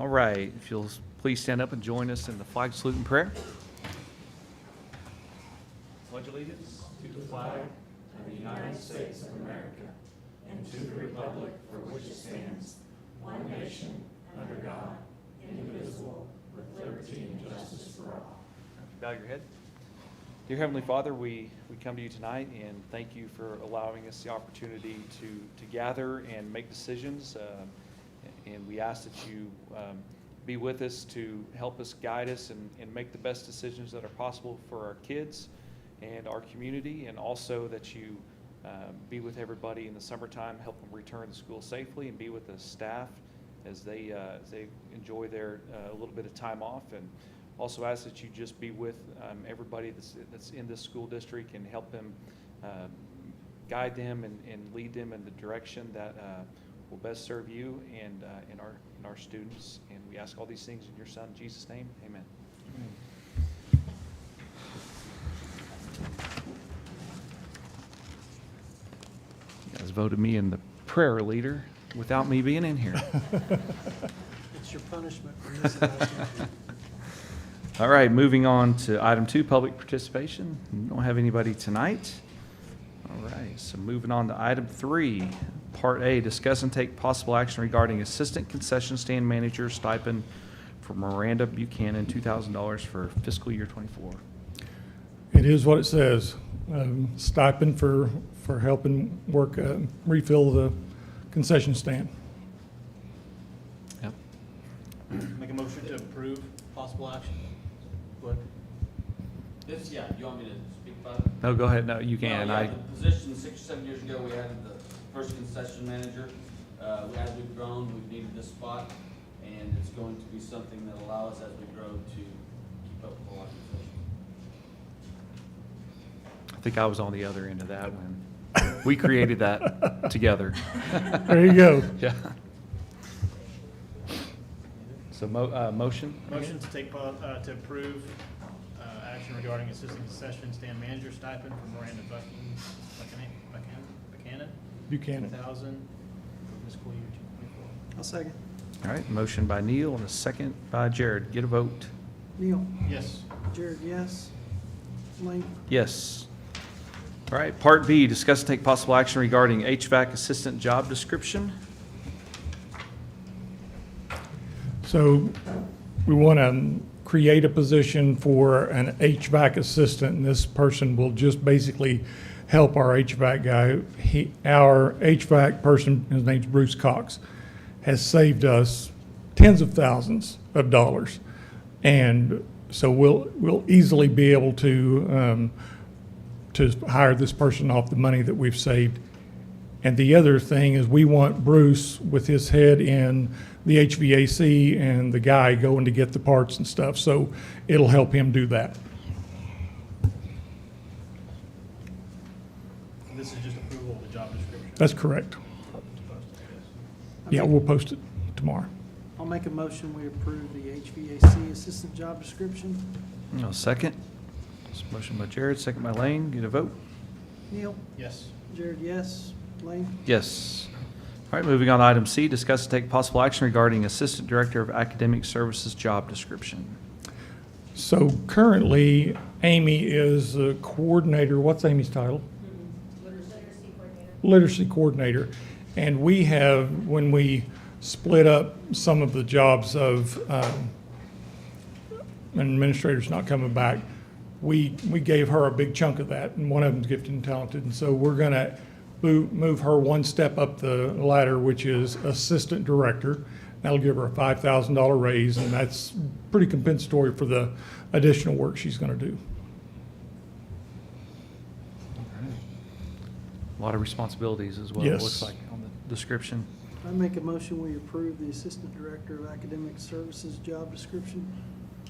All right, if you'll please stand up and join us in the flag salute and prayer. Pledge allegiance to the flag of the United States of America and to the republic for which it stands, one nation, under God, indivisible, with liberty and justice for all. Bow your head. Dear Heavenly Father, we come to you tonight and thank you for allowing us the opportunity to gather and make decisions. And we ask that you be with us to help us, guide us, and make the best decisions that are possible for our kids and our community, and also that you be with everybody in the summertime, help them return to school safely, and be with the staff as they enjoy their a little bit of time off. And also ask that you just be with everybody that's in this school district and help them guide them and lead them in the direction that will best serve you and our students. And we ask all these things in your Son, Jesus' name. Amen. You guys voted me in the prayer leader without me being in here. It's your punishment for missing last night. All right, moving on to item 2, public participation. We don't have anybody tonight. All right, so moving on to item 3, Part A, discuss and take possible action regarding assistant concession stand manager stipend for Miranda Buchanan, $2,000 for fiscal year 24. It is what it says. Stipend for helping work, refill the concession stand. Yep. Make a motion to approve possible action. What? This, yeah, you want me to speak about it? No, go ahead. No, you can. Well, yeah, the position 6 or 7 years ago, we added the first concession manager. As we've grown, we've needed this spot, and it's going to be something that allows us as we grow to keep up with all our concessions. I think I was on the other end of that when we created that together. There you go. Yeah. So motion? Motion to take, to approve action regarding assistant concession stand manager stipend for Miranda Buchanan, Buchanan. 2,000 for fiscal year 2024. I'll second. All right, motion by Neil and a second by Jared. Get a vote. Neil? Yes. Jared, yes. Lane? Yes. All right, Part B, discuss and take possible action regarding HVAC assistant job description. So we want to create a position for an HVAC assistant, and this person will just basically help our HVAC guy. Our HVAC person, his name's Bruce Cox, has saved us tens of thousands of dollars. And so we'll easily be able to hire this person off the money that we've saved. And the other thing is we want Bruce with his head in the HVAC and the guy going to get the parts and stuff. So it'll help him do that. And this is just approval of the job description. That's correct. Yeah, we'll post it tomorrow. I'll make a motion, we approve the HVAC assistant job description. No, second. Motion by Jared, second by Lane. Get a vote. Neil? Yes. Jared, yes. Lane? Yes. All right, moving on to item C, discuss and take possible action regarding Assistant Director of Academic Services job description. So currently, Amy is a coordinator. What's Amy's title? Literacy coordinator. And we have, when we split up some of the jobs of administrators not coming back, we gave her a big chunk of that, and one of them's gifted and talented. And so we're going to move her one step up the ladder, which is assistant director. That'll give her a $5,000 raise, and that's pretty compensatory for the additional work she's going to do. A lot of responsibilities as well, it Yes. looks like, on the description. I make a motion, we approve the assistant director of academic services job description.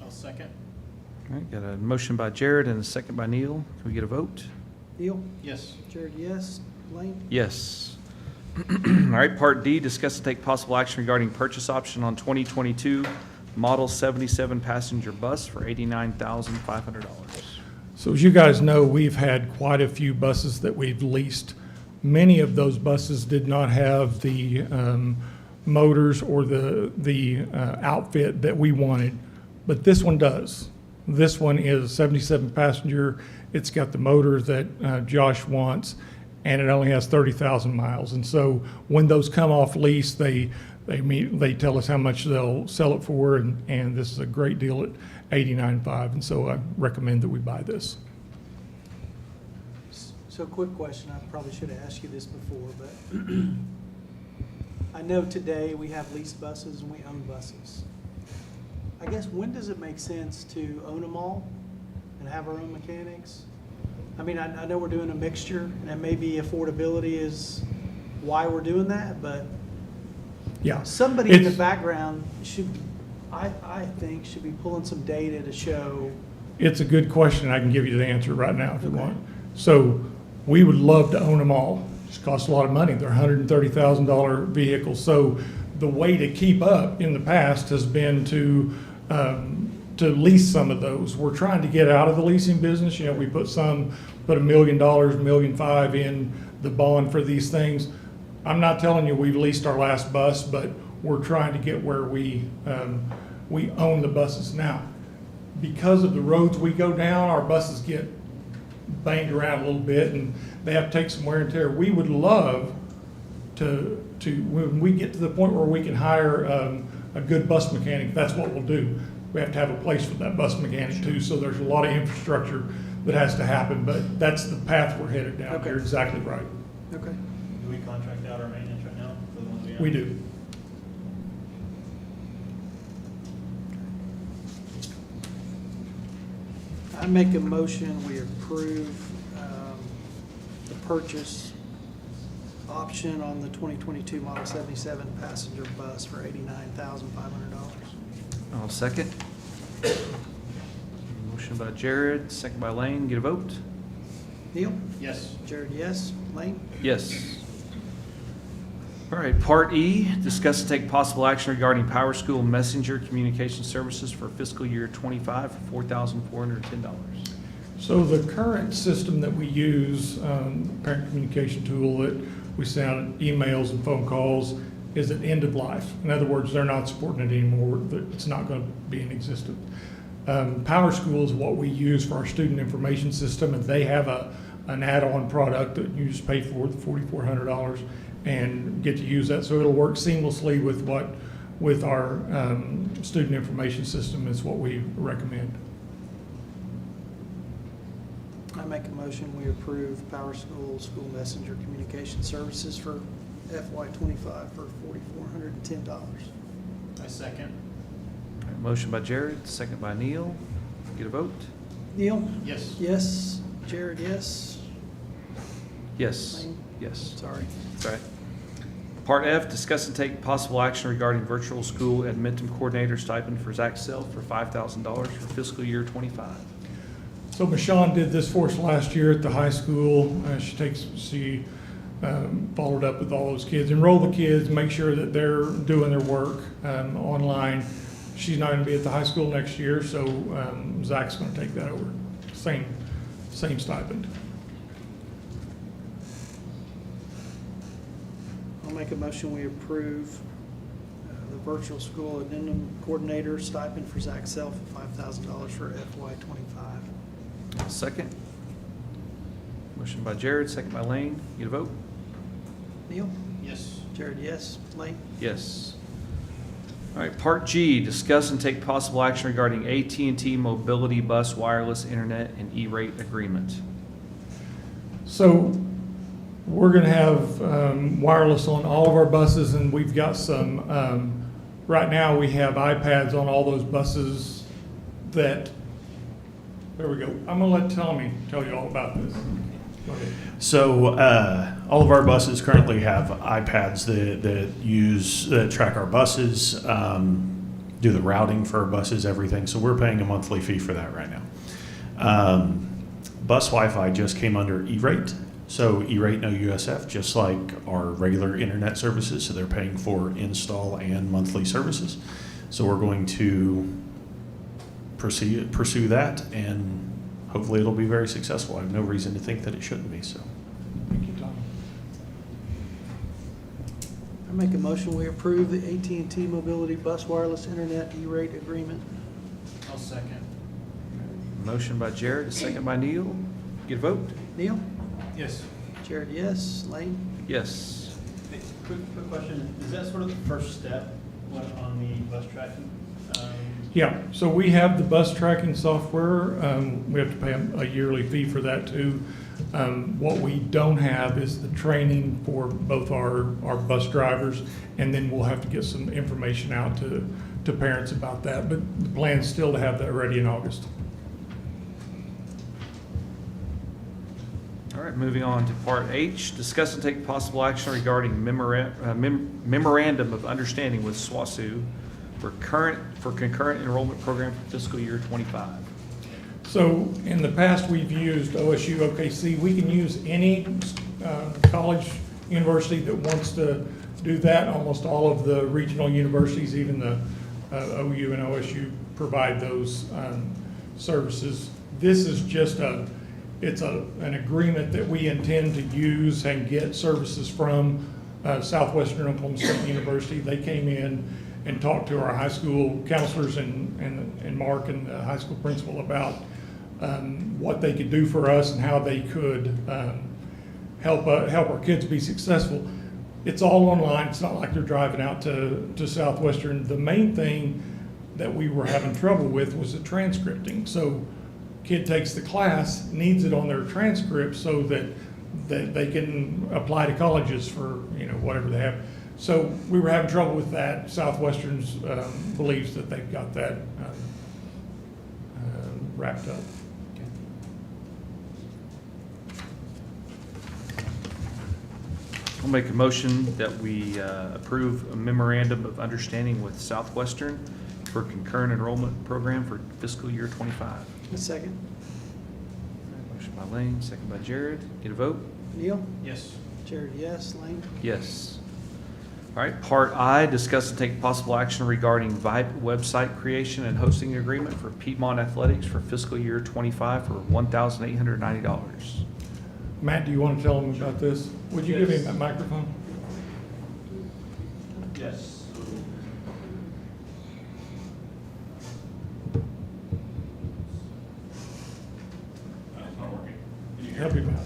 I'll second. All right, got a motion by Jared and a second by Neil. Can we get a vote? Neil? Yes. Jared, yes. Lane? Yes. All right, Part D, discuss and take possible action regarding purchase option on 2022 Model 77 passenger bus for $89,500. So as you guys know, we've had quite a few buses that we've leased. Many of those buses did not have the motors or the outfit that we wanted, but this one does. This one is 77 passenger. It's got the motor that Josh wants, and it only has 30,000 miles. And so when those come off lease, they tell us how much they'll sell it for, and this is a great deal at $89.5. And so I recommend that we buy this. So quick question, I probably should have asked you this before, but I know today we have leased buses and we own buses. I guess when does it make sense to own them all and have our own mechanics? I mean, I know we're doing a mixture and maybe affordability is why we're doing that, but Yeah. somebody in the It's- background should, I think, should be pulling some data to show. It's a good question. I can give you the answer right now if you Okay. want. So we would love to own them all. Just costs a lot of money. They're $130,000 vehicles. So the way to keep up in the past has been to lease some of those. We're trying to get out of the leasing business. You know, we put $1 million, $1.5 million in the bond for these things. I'm not telling you we've leased our last bus, but we're trying to get where we own the buses now. Because of the roads we go down, our buses get banged around a little bit and they have to take some wear and tear. We would love to when we get to the point where we can hire a good bus mechanic, that's what we'll do. We have to have a place for that bus mechanic too, so there's a lot of infrastructure that has to happen, but that's the path we're headed down. Okay. You're exactly right. Okay. Do we contract out our maintenance right now for the ones we own? We do. I make a motion, we approve the purchase option on the 2022 Model 77 passenger bus for $89,500. I'll second. Motion by Jared, second by Lane. Get a vote? Neil? Yes. Jared, yes. Lane? Yes. All right, Part E, discuss and take possible action regarding Power School Messenger Communication Services for fiscal year '25 for $4,410. So the current system that we use, parent communication tool that we send out emails and phone calls, is at end of life. In other words, they're not supporting it anymore. It's not going to be in existence. Power School is what we use for our student information system, and they have an add-on product that you just pay for, the $4,400, and get to use that. So it'll work seamlessly with our student information system is what we recommend. I make a motion, we approve Power School School Messenger Communication Services for FY25 for $4,410. I second. All right, motion by Jared, second by Neil. Get a vote? Neil? Yes. Yes. Jared, yes. Yes. Lane? Yes. Sorry. That's right. Part F, discuss and take possible action regarding virtual school admin coordinator stipend for Zach Self for $5,000 for fiscal year '25. So Michonne did this for us last year at the high school. She followed up with all those kids, enroll the kids, make sure that they're doing their work online. She's not going to be at the high school next year, so Zach's going to take that over. Same stipend. I'll make a motion, we approve the virtual school addendum coordinator stipend for Zach Self at $5,000 for FY25. Second. Motion by Jared, second by Lane. Get a vote? Neil? Yes. Jared, yes. Lane? Yes. All right, Part G, discuss and take possible action regarding AT&T Mobility Bus Wireless Internet and E-rate agreement. So we're going to have wireless on all of our buses, and we've got some, right now we have iPads on all those buses that, there we go. I'm going to let Tommy tell you all about this. Go ahead. So all of our buses currently have iPads that track our buses, do the routing for our buses, everything. So we're paying a monthly fee for that right now. Bus Wi-Fi just came under E-rate. So E-rate, no USF, just like our regular internet services. So they're paying for install and monthly services. So we're going to pursue that, and hopefully it'll be very successful. I have no reason to think that it shouldn't be. So. Thank you, Tommy. I make a motion, we approve the AT&T Mobility Bus Wireless Internet E-rate agreement. I'll second. Motion by Jared, a second by Neil. Get a vote? Neil? Yes. Jared, yes. Lane? Yes. Hey, quick question, is that sort of the first step on the bus tracking? Yeah, so we have the bus tracking software. We have to pay a yearly fee for that too. What we don't have is the training for both our bus drivers, and then we'll have to get some information out to parents about that. But the plan's still to have that ready in August. All right, moving on to Part H, discuss and take possible action regarding memorandum of understanding with SWASU for concurrent enrollment program for fiscal year 25. So in the past, we've used OSU, OKC. We can use any college, university that wants to do that. Almost all of the regional universities, even the OU and OSU, provide those services. This is just an agreement that we intend to use and get services from Southwestern Oklahoma State University. They came in and talked to our high school counselors and Mark and the high school principal about what they could do for us and how they could help our kids be successful. It's all online. It's not like they're driving out to Southwestern. The main thing that we were having trouble with was the transcripting. So kid takes the class, needs it on their transcript so that they can apply to colleges for whatever they have. So we were having trouble with that. Southwestern's believes that they've got that wrapped up. I'll make a motion that we approve a memorandum of understanding with Southwestern for concurrent enrollment program for fiscal year 25. A second. Motion by Lane, second by Jared. Get a vote? Neil? Yes. Jared, yes. Lane? Yes. All right, Part I, discuss and take possible action regarding VIPE website creation and hosting agreement for Piedmont Athletics for fiscal year 25 for $1,890. Matt, do you want to tell them about this? Would you give him that microphone? Yes. It's not working. Can you hear Help me? him out.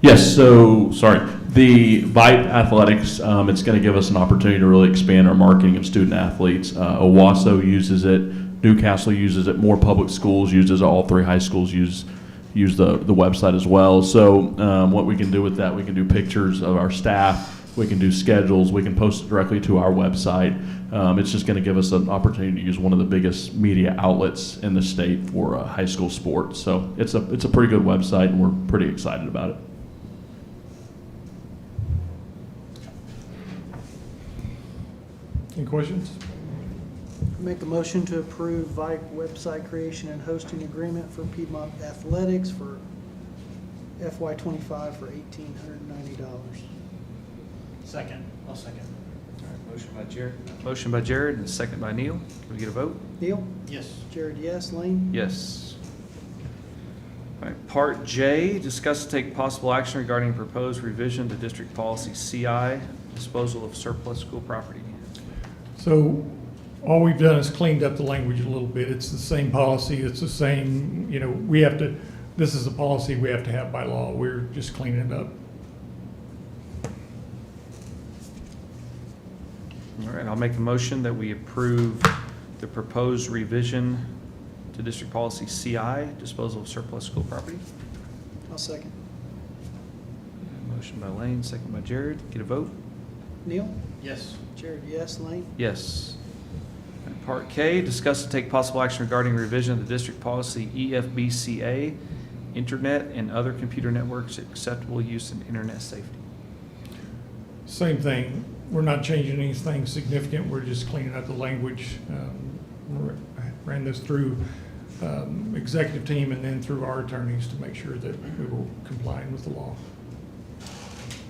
Yes, so, sorry, the VIPE Athletics, it's going to give us an opportunity to really expand our marketing of student athletes. Owasso uses it, Newcastle uses it, more public schools uses it, all 3 high schools use the website as well. So what we can do with that, we can do pictures of our staff, we can do schedules, we can post it directly to our website. It's just going to give us an opportunity to use one of the biggest media outlets in the state for high school sports. So it's a pretty good website, and we're pretty excited about it. Any questions? Make a motion to approve VIPE website creation and hosting agreement for Piedmont Athletics for FY25 for $1,890. Second. I'll second. All right, motion by Jared and second by Neil. Can we get a vote? Neil? Yes. Jared, yes. Lane? Yes. All right, Part J, discuss and take possible action regarding proposed revision to district policy CI, disposal of surplus school property. So all we've done is cleaned up the language a little bit. It's the same policy. It's the same, this is a policy we have to have by law. We're just cleaning it up. All right, I'll make a motion that we approve the proposed revision to district policy CI, disposal of surplus school property. I'll second. Motion by Lane, second by Jared. Get a vote? Neil? Yes. Jared, yes. Lane? Yes. And Part K, discuss and take possible action regarding revision of the district policy EFBCA, internet and other computer networks, acceptable use and internet safety. Same thing. We're not changing anything significant. We're just cleaning up the language. Ran this through executive team and then through our attorneys to make sure that we were complying with the law.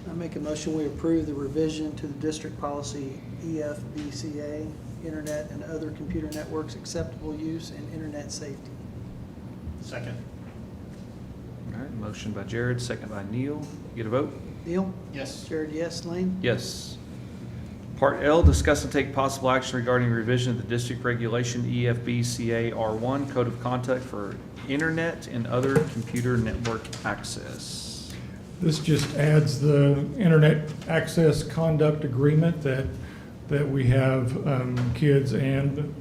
I make a motion we approve the revision to the district policy EFBCA, internet and other computer networks, acceptable use and internet safety. Second. All right, motion by Jared, second by Neil. Get a vote? Neil? Yes. Jared, yes. Lane? Yes. Part L, discuss and take possible action regarding revision of the district regulation E EFB-CA R1 Code of Conduct for Internet and other computer network access. This just adds the internet access conduct agreement that we have kids and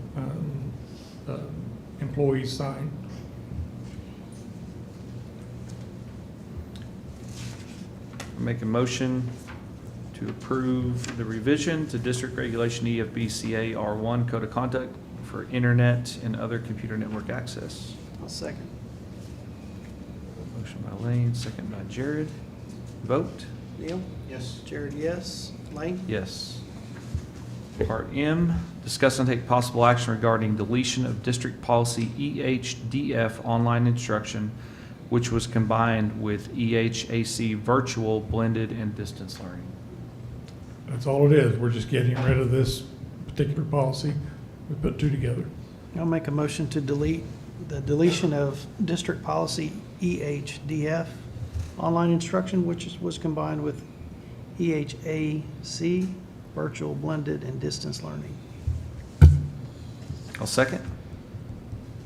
employees sign. Make a motion to approve the revision to district regulation E EFB-CA R1 Code of Conduct for Internet and other computer network access. I'll second. Motion by Lane, second by Jared. Vote? Neil? Yes. Jared, yes. Lane? Yes. Part M, discuss and take possible action regarding deletion of district policy EHDF online instruction, which was combined with EHAC virtual, blended, and distance learning. That's all it is. We're just getting rid of this particular policy. We put two together. I'll make a motion to delete the deletion of district policy EHDF online instruction, which was combined with EHAC virtual, blended, and distance learning. I'll second.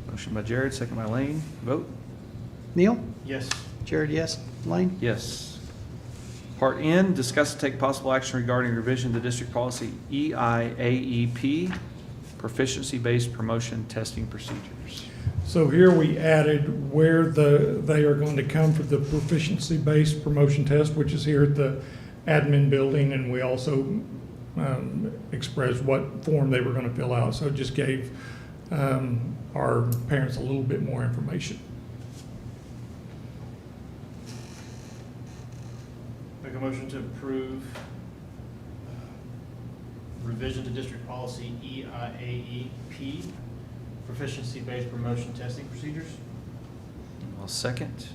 Motion by Jared, second by Lane. Vote? Neil? Yes. Jared, yes. Lane? Yes. Part N, discuss and take possible action regarding revision to district policy EIAEP, proficiency-based promotion testing procedures. So here we added where they are going to come for the proficiency-based promotion test, which is here at the admin building, and we also expressed what form they were going to fill out. So it just gave our parents a little bit more information. Make a motion to approve revision to district policy EIAEP, proficiency-based promotion testing procedures. I'll second.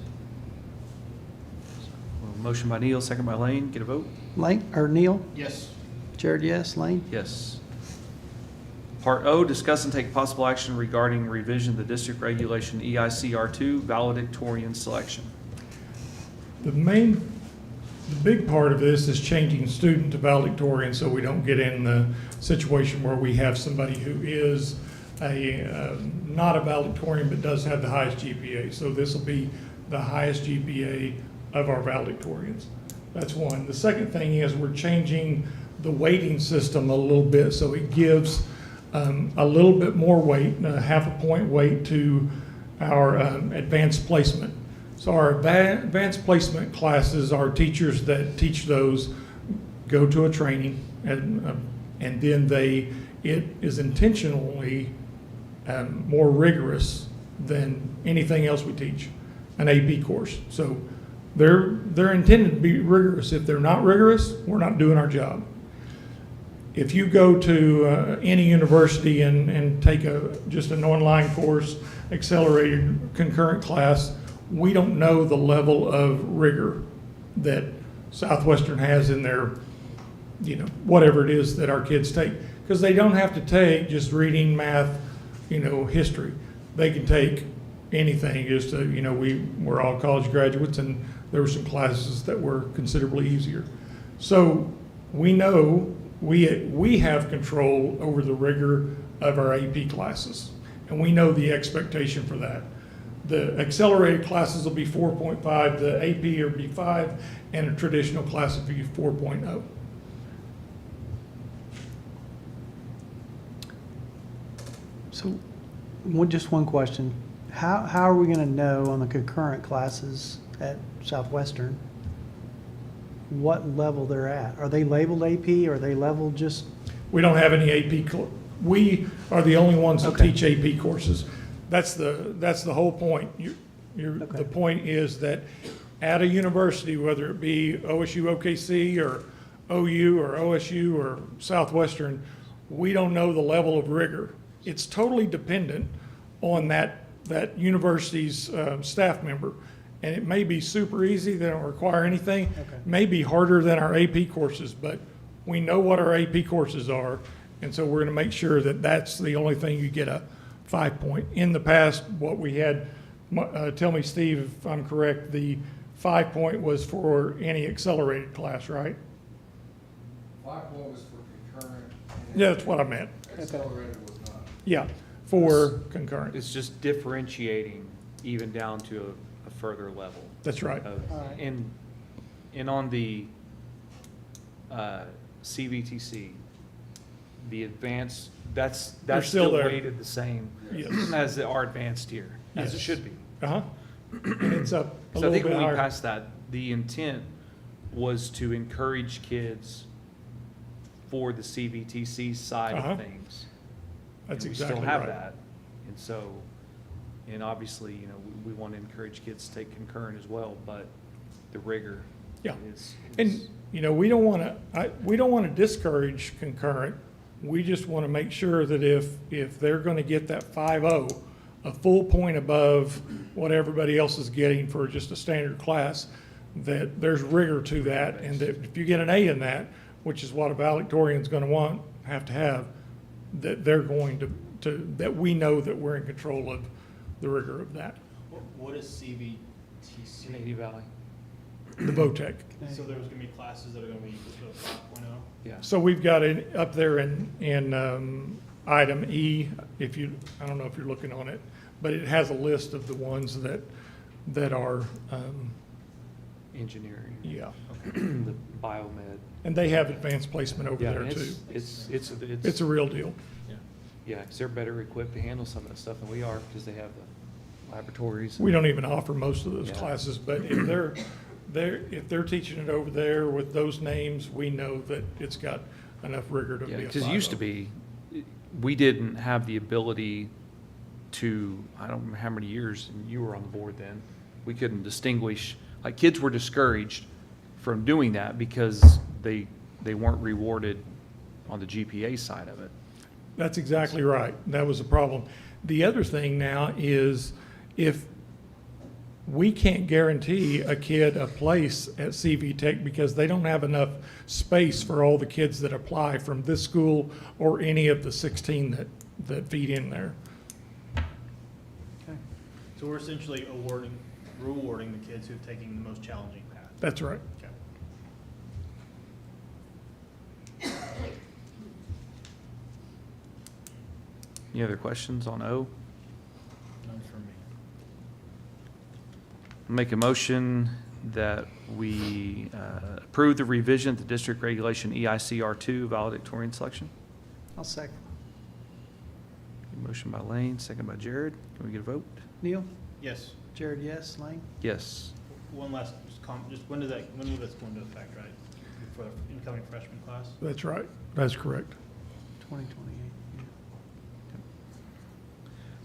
Well, motion by Neil, second by Lane. Get a vote? Lane, or Neil? Yes. Jared, yes. Lane? Yes. Part O, discuss and take possible action regarding revision to district regulation EICR2, valedictorian selection. The big part of this is changing student to valedictorian so we don't get in the situation where we have somebody who is not a valedictorian but does have the highest GPA. So this will be the highest GPA of our valedictorians. That's one. The second thing is we're changing the weighting system a little bit so it gives a little bit more weight, half a point weight to our advanced placement. So our advanced placement classes, our teachers that teach those go to a training and then it is intentionally more rigorous than anything else we teach, an AP course. So they're intended to be rigorous. If they're not rigorous, we're not doing our job. If you go to any university and take just an online course, accelerated concurrent class, we don't know the level of rigor that Southwestern has in their, whatever it is that our kids take. Because they don't have to take just reading, math, history. They can take anything. Just we're all college graduates, and there were some classes that were considerably easier. So we know we have control over the rigor of our AP classes, and we know the expectation for that. The accelerated classes will be 4.5, the AP will be 5, and a traditional class will be 4.0. So, just one question. How are we going to know on the concurrent classes at Southwestern what level they're at? Are they labeled AP? Or are they labeled just? We don't have any AP. We are the only ones that Okay. teach AP courses. That's the whole point. Okay. The point is that at a university, whether it be OSU, OKC, or OU, or OSU, or Southwestern, we don't know the level of rigor. It's totally dependent on that university's staff member. And it may be super easy, they don't require anything. Okay. May be harder than our AP courses, but we know what our AP courses are. And so we're gonna make sure that that's the only thing you get a 5 point. In the past, what we had Tell me, Steve, if I'm correct, the 5 point was for any accelerated class, right? 5 point was for concurrent. Yeah, that's what I meant. Accelerated was not. Yeah, for concurrent. It's just differentiating even down to a further level. That's right. Alright. And on the CVTC, the advanced, that's still still there. weighted the same Yes. as our advanced tier, as it Yes. should be. Uh-huh. And it's up a So I little think bit when we higher. passed that, the intent was to encourage kids for the CVTC side Uh-huh. of things. That's And exactly We still have right. that. And so, and obviously, you know, we want to encourage kids to take concurrent as well, but the rigor Yeah. is. And, you know, we don't want to discourage concurrent. We just want to make sure that if they're going to get that 5.0, a full point above what everybody else is getting for just a standard class, that there's rigor to that, and that if you get an A in that, which is what a valedictorian's going to have to have, that they're going to, that we know that we're in control of the rigor of that, What is Canadian CVTC? Valley. the VOTEC. So there's gonna be classes that are gonna be equal to a 5.0? Yeah. So we've got it up there in item E, I don't know if you're looking on it, but it has a list of the ones that are, Engineering, yeah. the biomed. And they have advanced placement over Yeah, there and too. it's It's a real deal. yeah, 'cause they're better equipped to handle some of that stuff than we are, because they have the laboratories. We don't even offer most of those Yeah. classes, but if they're teaching it over there with those names, we know that it's got enough rigor to be Yeah, a because it used to 5.0. be, we didn't have the ability to, I don't remember how many years, and you were on the board then, we couldn't distinguish, like, kids were discouraged from doing that because they weren't rewarded on the GPA side of it. That's exactly right. That was the problem. The other thing now is if we can't guarantee a kid a place at CV Tech because they don't have enough space for all the kids that apply from this school or any of the 16 that feed in there. Okay. So we're essentially rewarding the kids who've taken the most challenging path. That's right. Okay. Any other questions on O? None for me. Make a motion that we approve the revision of the district regulation EICR2 valedictorian selection. I'll second. Motion by Lane, second by Jared. Can we get a vote? Neil? Yes. Jared, yes. Lane? Yes. One last comment, just when will this go into effect, right? For the incoming freshman class? That's right. That's correct. 2028.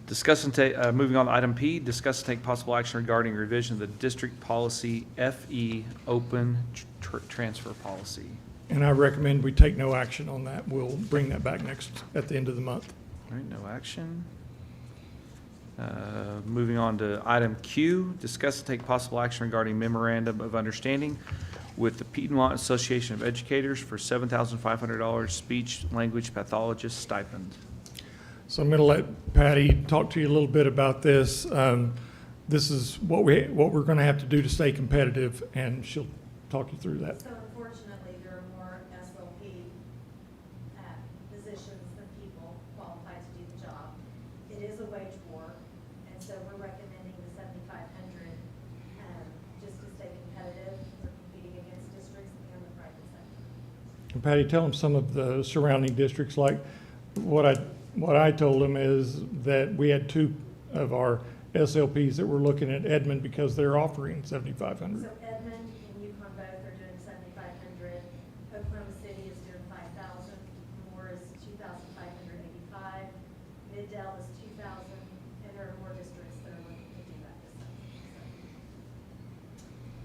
Discuss and take, moving on to item P, discuss and take possible action regarding revision of the district policy FE open transfer policy. And I recommend we take no action on that. We'll bring that back at the end of the month. All right, no action. Moving on to item Q, discuss and take possible action regarding memorandum of understanding with the Piedmont Association of Educators for $7,500 speech language pathologist stipend. So I'm going to let Patty talk to you a little bit about this. This is what we're going to have to do to stay competitive, and she'll talk you through that. So unfortunately, there are more SLP positions than people qualified to do the job. It is a wage war, and so we're recommending the 7,500 just to stay competitive. We're competing against districts and the private sector. And Patty, tell them some of the surrounding districts, like what I told them is that we had two of our SLPs that were looking at Edmond because they're offering $7,500. So Edmond and Yukon both are doing 7,500. Oklahoma City is doing 5,000. Moore is 2,585. Middale is 2,000, and there are more districts that are looking to do that this summer.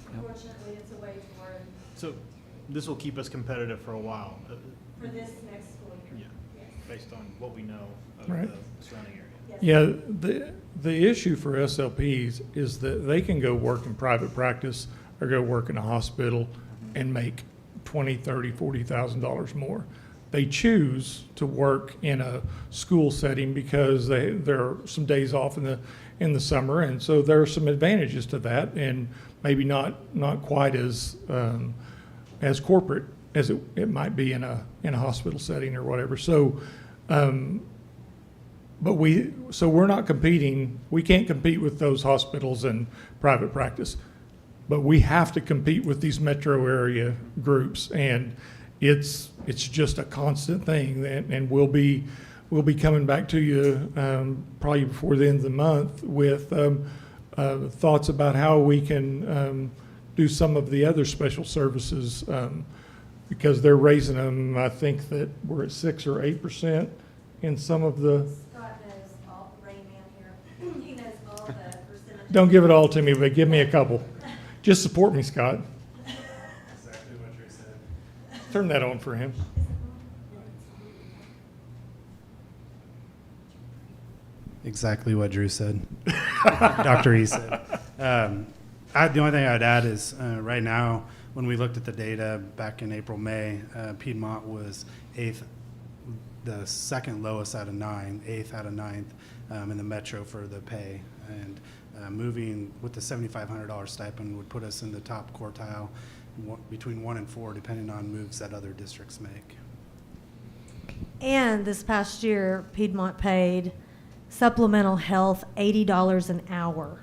So unfortunately, it's a wage war So this will keep us competitive for a while, for this next school year. Yeah. Yes. based on what we know of Right. the surrounding area. Yes. Yeah, the issue for SLPs is that they can go work in private practice or go work in a hospital and make $20,000, $30,000, $40,000 more. They choose to work in a school setting because there are some days off in in the summer, and so there are some advantages to that, and maybe not quite as corporate as it might be in a hospital setting or whatever. So, but we're not competing. We can't compete with those hospitals and private practice, but we have to compete with these metro area groups, and it's just a constant thing. And we'll be coming back to you probably before the end of the month with thoughts about how we can do some of the other special services, because they're raising them. I think that we're at 6 or 8% in some of the. Scott knows all, Rain Man here, he knows all the percentages. Don't give it all to me, but give me a couple. Just support me, Scott. Exactly what Drew said. Turn that on for him. Exactly what Drew said. Dr. E said. The only thing I'd add is right now, when we looked at the data back in April, May, Piedmont was 8th, the second lowest out of 9, 8th out of 9th in the metro for the pay. And moving with the $7,500 stipend would put us in the top quartile, between 1 and 4, depending on moves that other districts make. And this past year, Piedmont paid supplemental health $80 an hour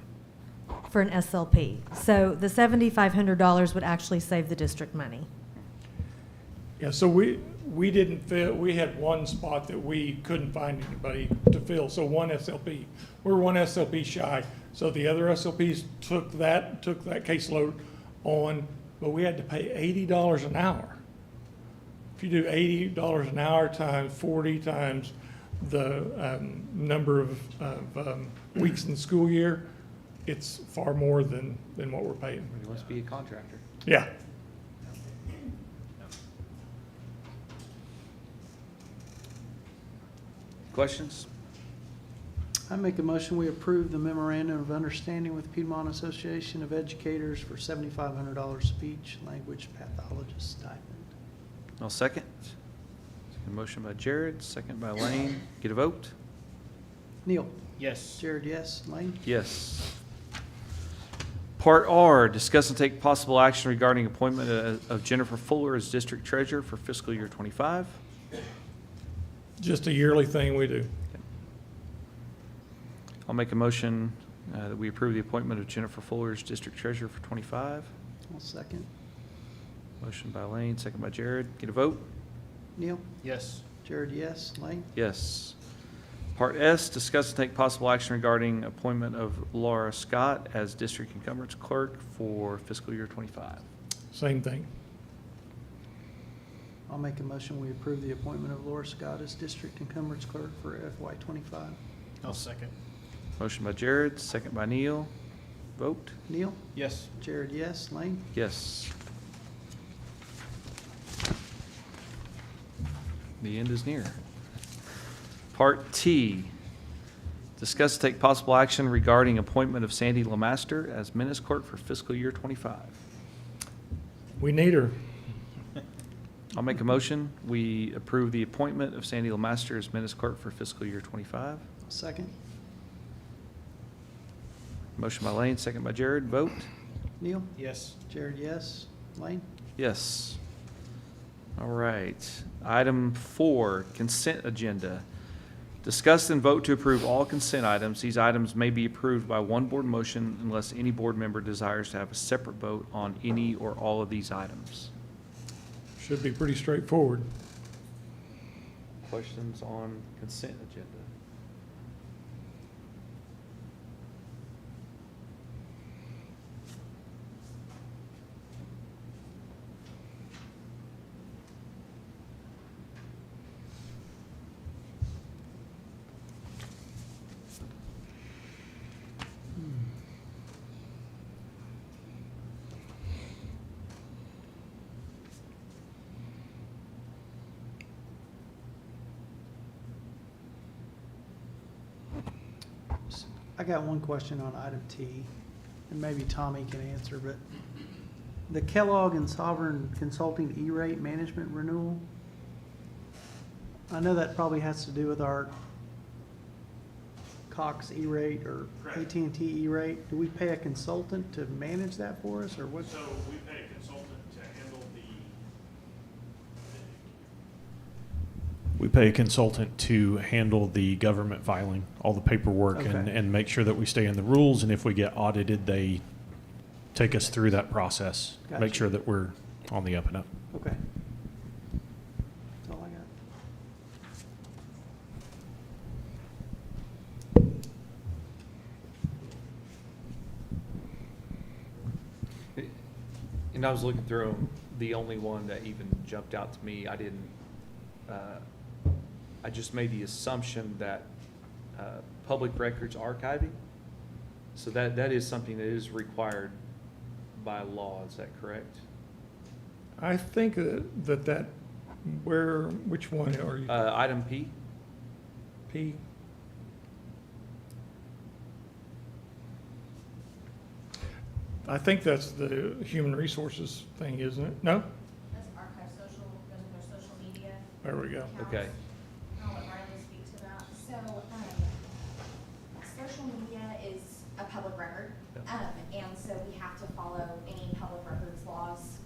for an SLP. So the $7,500 would actually save the district money. Yeah, so we didn't fill, we had one spot that we couldn't find anybody to fill, so one SLP. We're one SLP shy, so the other SLPs took that caseload on, but we had to pay $80 an hour. If you do $80 an hour times 40 times the number of weeks in the school year, it's far more than what we're paying. He must be a contractor. Yeah. Questions? I make a motion, we approve the memorandum of understanding with Piedmont Association of Educators for $7,500 speech language pathologist stipend. I'll second. A motion by Jared, second by Lane. Get a vote? Neil? Yes. Jared, yes. Lane? Yes. Part R, discuss and take possible action regarding appointment of Jennifer Fuller as district treasurer for fiscal year '25. Just a yearly thing we do. I'll make a motion that we approve the appointment of Jennifer Fuller as district treasurer for '25. I'll second. Motion by Lane, second by Jared. Get a vote? Neil? Yes. Jared, yes. Lane? Yes. Part S, discuss and take possible action regarding appointment of Laura Scott as district encumbrance clerk for fiscal year '25. Same thing. I'll make a motion, we approve the appointment of Laura Scott as district encumbrance clerk for FY '25. I'll second. Motion by Jared, second by Neil. Vote? Neil? Yes. Jared, yes. Lane? Yes. The end is near. Part T, discuss and take possible action regarding appointment of Sandy Lemaster as minutes clerk for fiscal year '25. We need her. I'll make a motion. We approve the appointment of Sandy Lemaster as minutes clerk for fiscal year '25. Second. Motion by Lane, second by Jared. Vote? Neil? Yes. Jared, yes. Lane? Yes. All right. Item 4, consent agenda. Discuss and vote to approve all consent items. These items may be approved by one board motion unless any board member desires to have a separate vote on any or all of these items. Should be pretty straightforward. Questions on consent agenda? I got one question on item T, and maybe Tommy can answer, but the Kellogg and Sovereign Consulting E-rate management renewal, I know that probably has to do with our Cox E-rate or Correct. AT&T E-rate, do we pay a consultant to manage that for us, or what? So we pay a consultant to handle We pay a consultant to handle the government filing, all the paperwork, and, Okay. and make sure that we stay in the rules. And if we get audited, they take us through that process, Gotcha. make sure that we're on the up and up. Okay. That's all I got. And I was looking through them, the only one that even jumped out to me, I didn't, I just made the assumption that public records archiving, so that is something that is required by law, is that correct? I think that which one are you? Item P? P? I think that's the human resources thing, isn't it? No? That's archive social, those are their social media There we go. accounts. Okay. I'll let Riley speak to that. So, social media is a public record, and so we have to follow any public records laws.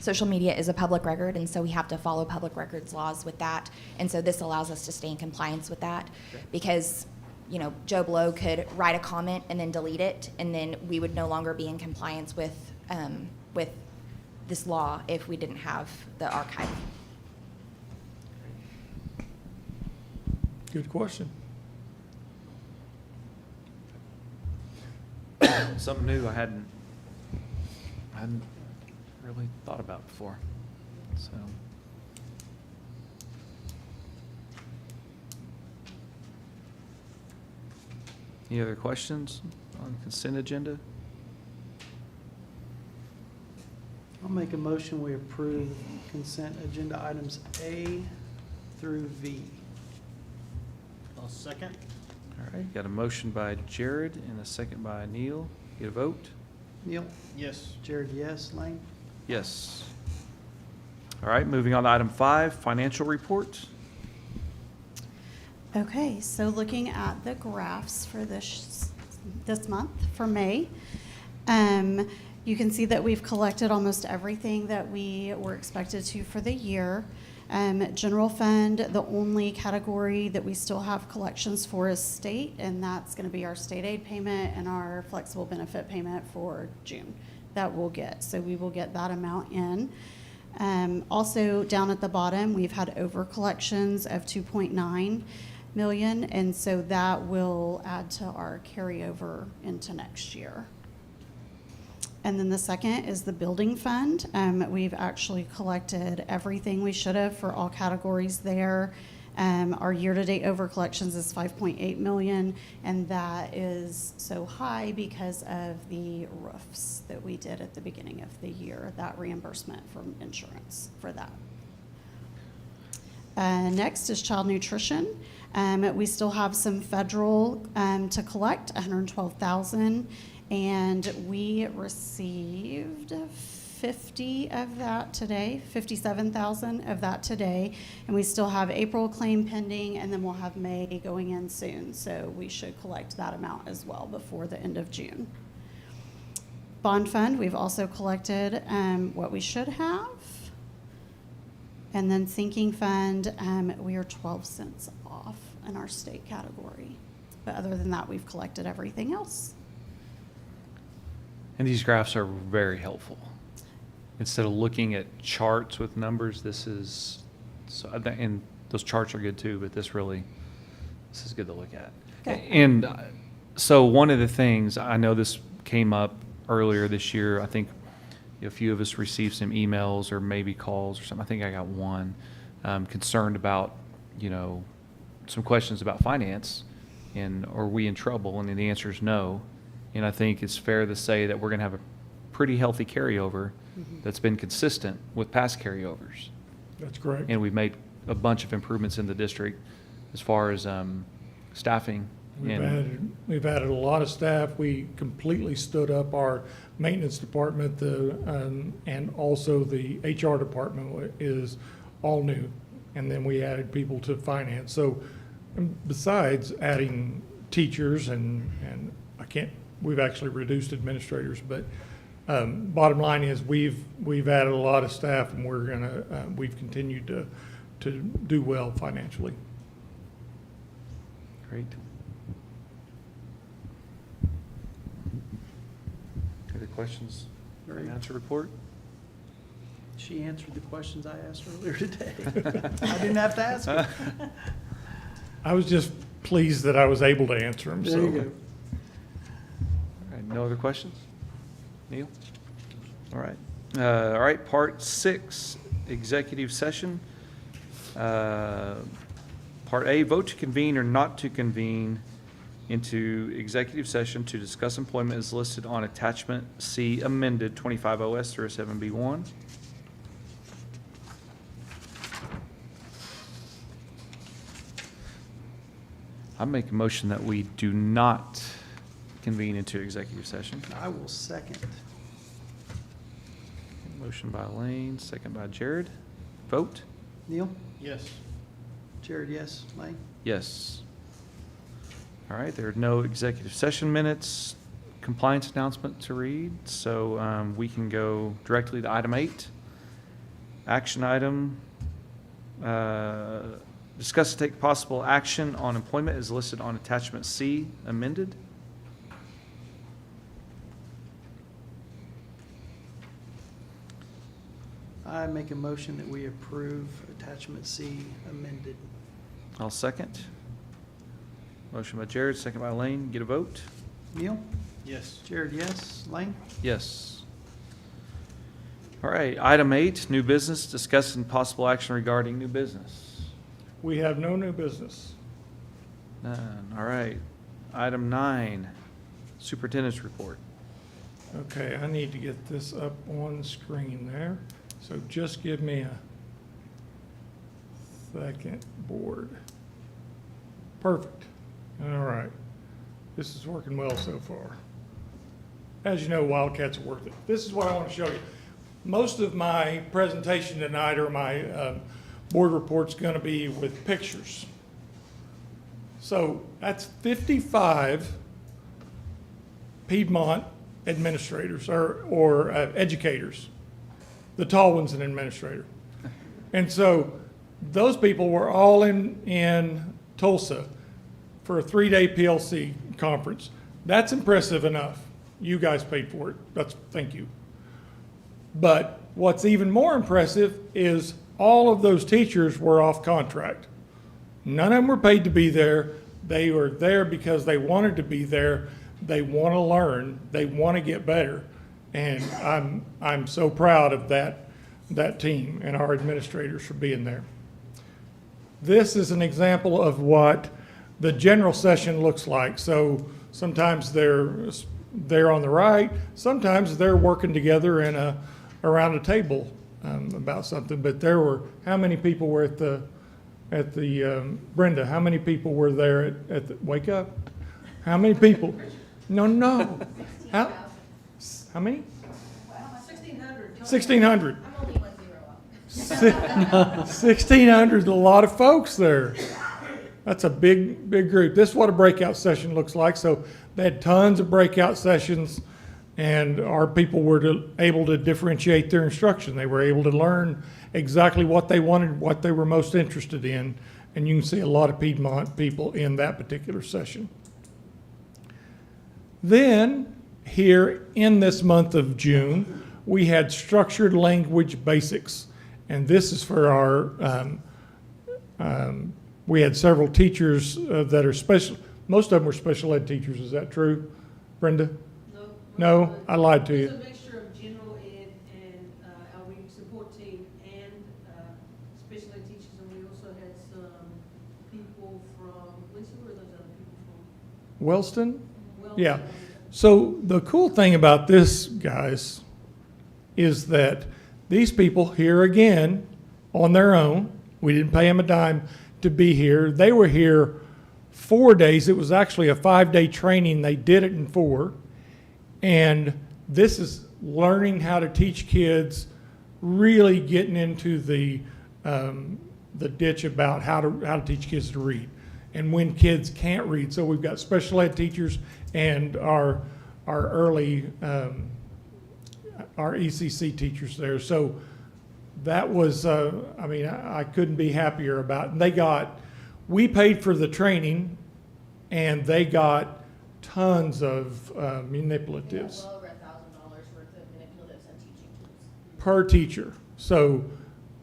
Social media is a public record, and so we have to follow public records laws with that. And so this allows us to stay in compliance with that, because, you know, Joe Blow could write a comment and then delete it, and then we would no longer be in compliance with this law if we didn't have the archive. Good question. Something new I hadn't really thought about before, so. Any other questions on consent agenda? I'll make a motion, we approve consent agenda items A through V. I'll second. All right, got a motion by Jared and a second by Neil. Get a vote? Neil? Yes. Jared, yes. Lane? Yes. All right, moving on to item 5, financial report. Okay, so looking at the graphs for this month, for May, you can see that we've collected almost everything that we were expected to for the year. General fund, the only category that we still have collections for is state, and that's going to be our state aid payment and our flexible benefit payment for June that we'll get. So we will get that amount in. Also, down at the bottom, we've had over collections of 2.9 million, and so that will add to our carryover into next year. And then the second is the building fund. We've actually collected everything we should have for all categories there. Our year-to-date over collections is 5.8 million, and that is so high because of the roofs that we did at the beginning of the year, that reimbursement from insurance for that. Next is child nutrition. We still have some federal to collect, 112,000, and we received 50 of that today, 57,000 of that today, and we still have April claim pending, and then we'll have May going in soon, so we should collect that amount as well before the end of June. Bond fund, we've also collected what we should have. And then sinking fund, we are 12 cents off in our state category. But other than that, we've collected everything else. And these graphs are very helpful. Instead of looking at charts with numbers, this is, and those charts are good too, but this is good to look at. Okay. And so one of the things, I know this came up earlier this year, I think a few of us received some emails or maybe calls or something. I think I got one, concerned about, some questions about finance and are we in trouble? And the answer is no. And I think it's fair to say that we're going to have a pretty healthy carryover that's been consistent with past carryovers. That's correct. And we've made a bunch of improvements in the district as far as staffing. We've added a lot of staff. We completely stood up our maintenance department, and also the HR department is all new. And then we added people to finance. So And besides adding teachers and we've actually reduced administrators, but bottom line is we've added a lot of staff, and we've continued to do well financially. Great. Any questions? Great. Financial report? She answered the questions I asked earlier today. I didn't have to ask her. I was just pleased that I was able to answer them. There So. you go. All right, no other questions? Neil? All right. All right, part 6, executive session. Part A, vote to convene or not to convene into executive session to discuss employment as listed on attachment C amended 25 OS 307B1. I make a motion that we do not convene into executive session. I will second. Motion by Lane, second by Jared. Vote? Neil? Yes. Jared, yes. Lane? Yes. All right, there are no executive session minutes, compliance announcement to read, so we can go directly to item 8. Action item, discuss and take possible action on employment as listed on attachment C amended. I make a motion that we approve attachment C amended. I'll second. Motion by Jared, second by Lane. Get a vote? Neil? Yes. Jared, yes. Lane? Yes. All right, item 8, new business, discuss and possible action regarding new business. We have no new business. None. All right. Item 9, superintendent's report. Okay, I need to get this up on the screen there. So just give me a second, board. Perfect. All right. This is working well so far. As you know, Wildcats are worth it. This is what I want to show you. Most of my presentation tonight, or my board report's going to be with pictures. So that's 55 Piedmont administrators or educators. The tall one's an administrator. And so those people were all in Tulsa for a 3-day PLC conference. That's impressive enough. You guys paid for it. Thank you. But what's even more impressive is all of those teachers were off contract. None of them were paid to be there. They were there because they wanted to be there. They want to learn. They want to get better. And I'm so proud of that team and our administrators for being there. This is an example of what the general session looks like. So sometimes they're on the right. Sometimes they're working together around a table about something. But there were, how many people were at the Brenda? How many people were there at the wake up? How many people? No. How many? 1,600. 1,600. I'm only 1 0 up. 1,600 is a lot of folks there. That's a big group. This is what a breakout session looks like. So they had tons of breakout sessions, and our people were able to differentiate their instruction. They were able to learn exactly what they wanted, what they were most interested in, and you can see a lot of Piedmont people in that particular session. Then, here in this month of June, we had structured language basics, and this is for our, we had several teachers that are special, most of them were special ed teachers, is that true, Brenda? No, I lied to you. It's a mixture of general ed and our reading support team and special ed teachers, and we also had some people from, where are those other people from? Wellston? Wellston. Yeah. So the cool thing about this, guys, is that these people here again on their own. We didn't pay them a dime to be here. They were here 4 days. It was actually a 5-day training. They did it in 4. And this is learning how to teach kids, really getting into the ditch about how to teach kids to read. and when kids can't read. So we've got special ed teachers and our early, our ECC teachers there. So that was, I mean, I couldn't be happier about it. We paid for the training, and they got tons of manipulatives Well over $1,000 worth of manipulatives and teaching tools. per teacher. So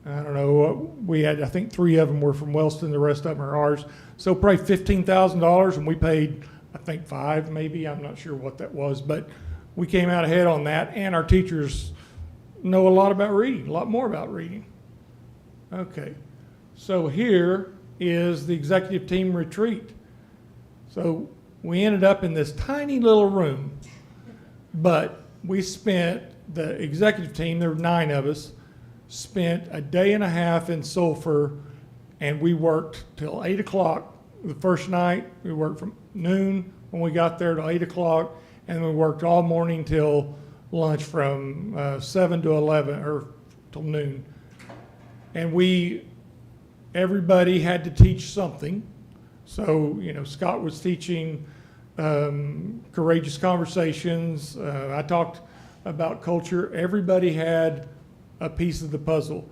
I don't know, we had, I think 3 of them were from Wellston, the rest of them are ours. So probably $15,000, and we paid, I think 5 maybe, I'm not sure what that was, but we came out ahead on that, and our teachers know a lot about reading, a lot more about reading. Okay, so here is the executive team retreat. So we ended up in this tiny little room, but we spent, the executive team, there were 9 of us, spent a day and a half in Sulphur, and we worked till 8 o'clock the first night. We worked from noon when we got there to 8 o'clock, and we worked all morning till lunch from 7 to 11 or till noon. And everybody had to teach something. So, you know, Scott was teaching courageous conversations. I talked about culture. Everybody had a piece of the puzzle.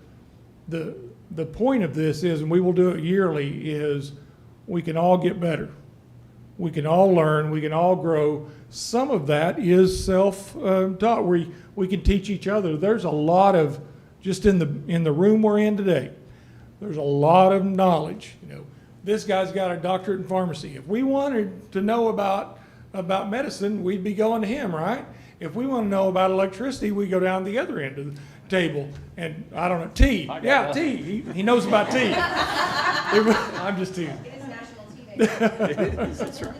The point of this is, and we will do it yearly, is we can all get better. We can all learn. We can all grow. Some of that is self-taught. We can teach each other. There's a lot of, just in the room we're in today, there's a lot of knowledge. You know, this guy's got a doctorate in pharmacy. If we wanted to know about medicine, we'd be going to him, right? If we want to know about electricity, we go down the other end of the table. And I don't know, tea. Yeah, tea. He knows about tea. I'm just teasing. It is national tea day. It is, that's right.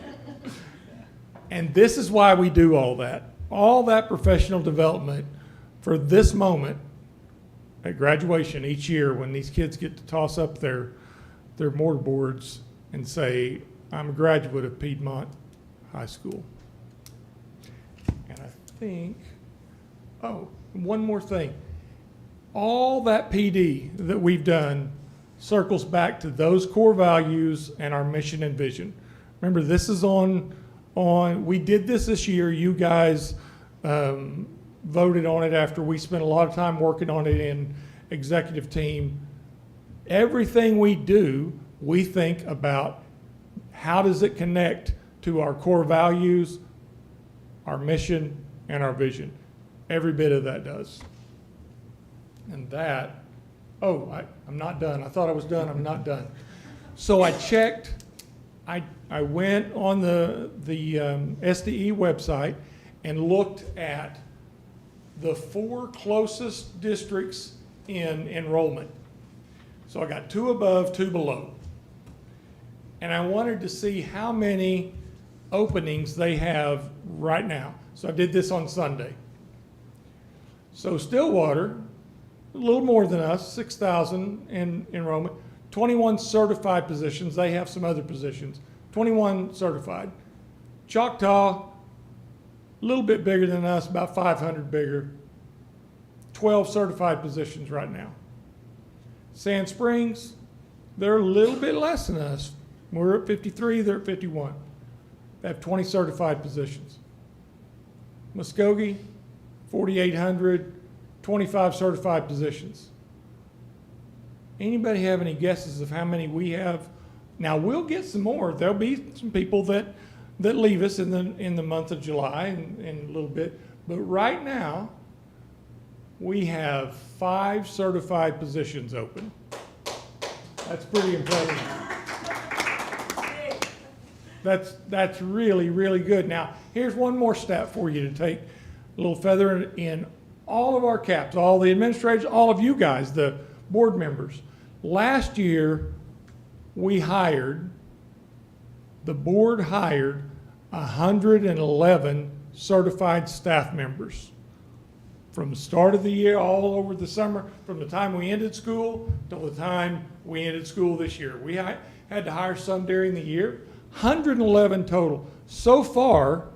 And this is why we do all that professional development for this moment at graduation each year, when these kids get to toss up their mortarboards and say, I'm a graduate of Piedmont High School. And I think, one more thing. All that PD that we've done circles back to those core values and our mission and vision. Remember, this is we did this year. You guys voted on it after we spent a lot of time working on it in executive team. Everything we do, we think about how does it connect to our core values, our mission, and our vision. Every bit of that does. And that, I'm not done. I thought I was done. I'm not done. So I checked. I went on the SDE website and looked at the 4 closest districts in enrollment. So I got 2 above, 2 below. And I wanted to see how many openings they have right now. So I did this on Sunday. So Stillwater, a little more than us, 6,000 in enrollment, 21 certified positions. They have some other positions. 21 certified. Choctaw, a little bit bigger than us, about 500 bigger. 12 certified positions right now. Sand Springs, they're a little bit less than us. We're at 53, they're at 51. They have 20 certified positions. Muskogee, 4,800, 25 certified positions. Anybody have any guesses of how many we have? Now, we'll get some more. There'll be some people that leave us in the month of July and a little bit. But right now, we have 5 certified positions open. That's pretty impressive. That's really, really good. Now, here's one more stat for you to take a little feather in all of our caps, all the administrators, all of you guys, the board members. Last year, the board hired 111 certified staff members. From the start of the year, all over the summer, from the time we ended school till the time we ended school this year. We had to hire some during the year, 111 total. So far,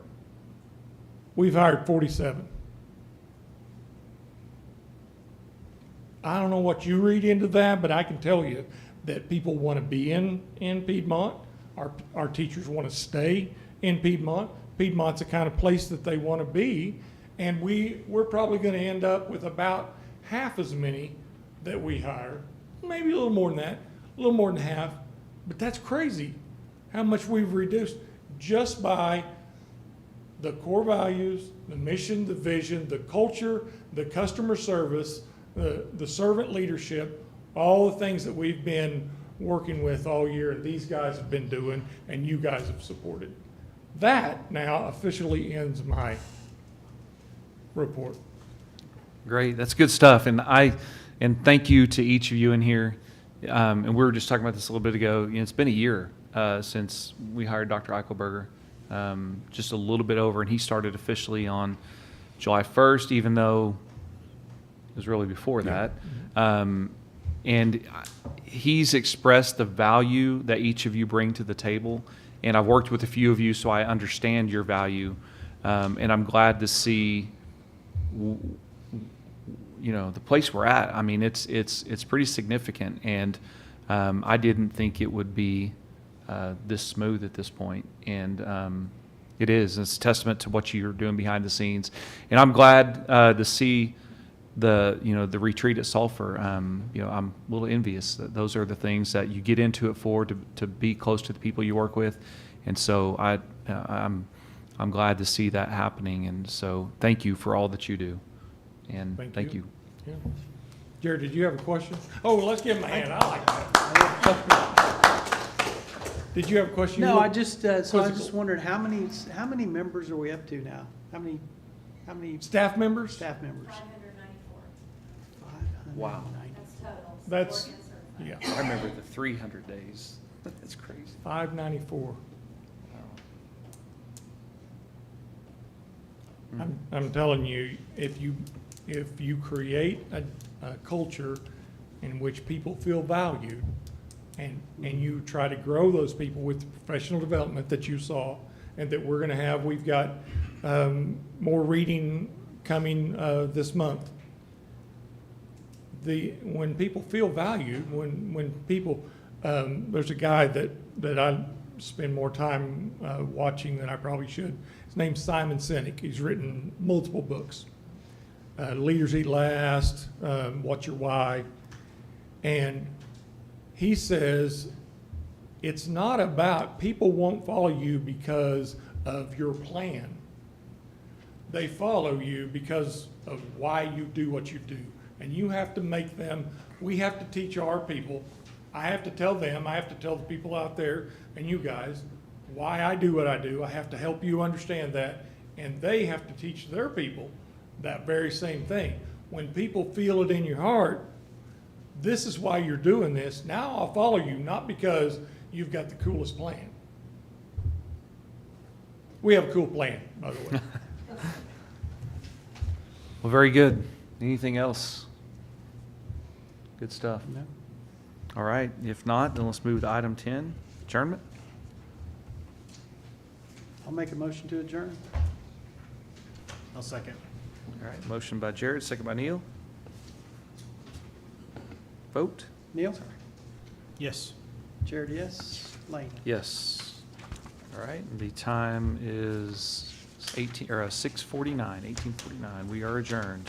we've hired 47. I don't know what you read into that, but I can tell you that people want to be in Piedmont. our teachers want to stay in Piedmont. Piedmont's the kind of place that they want to be, and we're probably going to end up with about half as many that we hire, maybe a little more than that, a little more than half, but that's crazy how much we've reduced just by the core values, the mission, the vision, the culture, the customer service, the servant leadership, all the things that we've been working with all year and these guys have been doing and you guys have supported. That now officially ends my report. Great, that's good stuff. And thank you to each of you in here. And we were just talking about this a little bit ago. You know, it's been a year since we hired Dr. Eichelberger, just a little bit over, and he started officially on July 1st, even though it was really before that. And he's expressed the value that each of you bring to the table. And I've worked with a few of you, so I understand your value. And I'm glad to see, you know, the place we're at. I mean, it's pretty significant, and I didn't think it would be this smooth at this point, and it is. It's a testament to what you're doing behind the scenes, and I'm glad to see the retreat at Sulphur. You know, I'm a little envious that those are the things that you get into it for, to be close to the people you work with, and so I'm glad to see that happening, and so thank you for all that you do. And thank you. Yeah. Jared, did you have a question? Oh, well, let's give him a hand. I like that. Did you have a question? No, I just wondered how many members are we up to now? How many staff members? Staff members. 594. Wow. That's total. That's, Support and certified. yeah, I remember the 300 days. That's crazy. 594. I'm telling you, if you create a culture in which people feel valued, and you try to grow those people with the professional development that you saw, and that we're going to have, we've got more reading coming this month. When people feel valued, when people, there's a guy that I spend more time watching than I probably should. His name's Simon Sinek. He's written multiple books. Leaders Eat Last, What's Your Why? And he says, it's not about, people won't follow you because of your plan. They follow you because of why you do what you do. And you have to make them, we have to teach our people, I have to tell them, I have to tell the people out there and you guys why I do what I do. I have to help you understand that. And they have to teach their people that very same thing. When people feel it in your heart, this is why you're doing this. Now I'll follow you, not because you've got the coolest plan. We have a cool plan, by the way. Well, very good. Anything else? Good stuff. No. All right. If not, then let's move to item 10, adjournment. I'll make a motion to adjourn. I'll second. All right. Motion by Jared, second by Neil. Vote. Neil? Yes. Jared, yes. Lane? Yes. All right. The time is 6:49, 18:49. We are adjourned.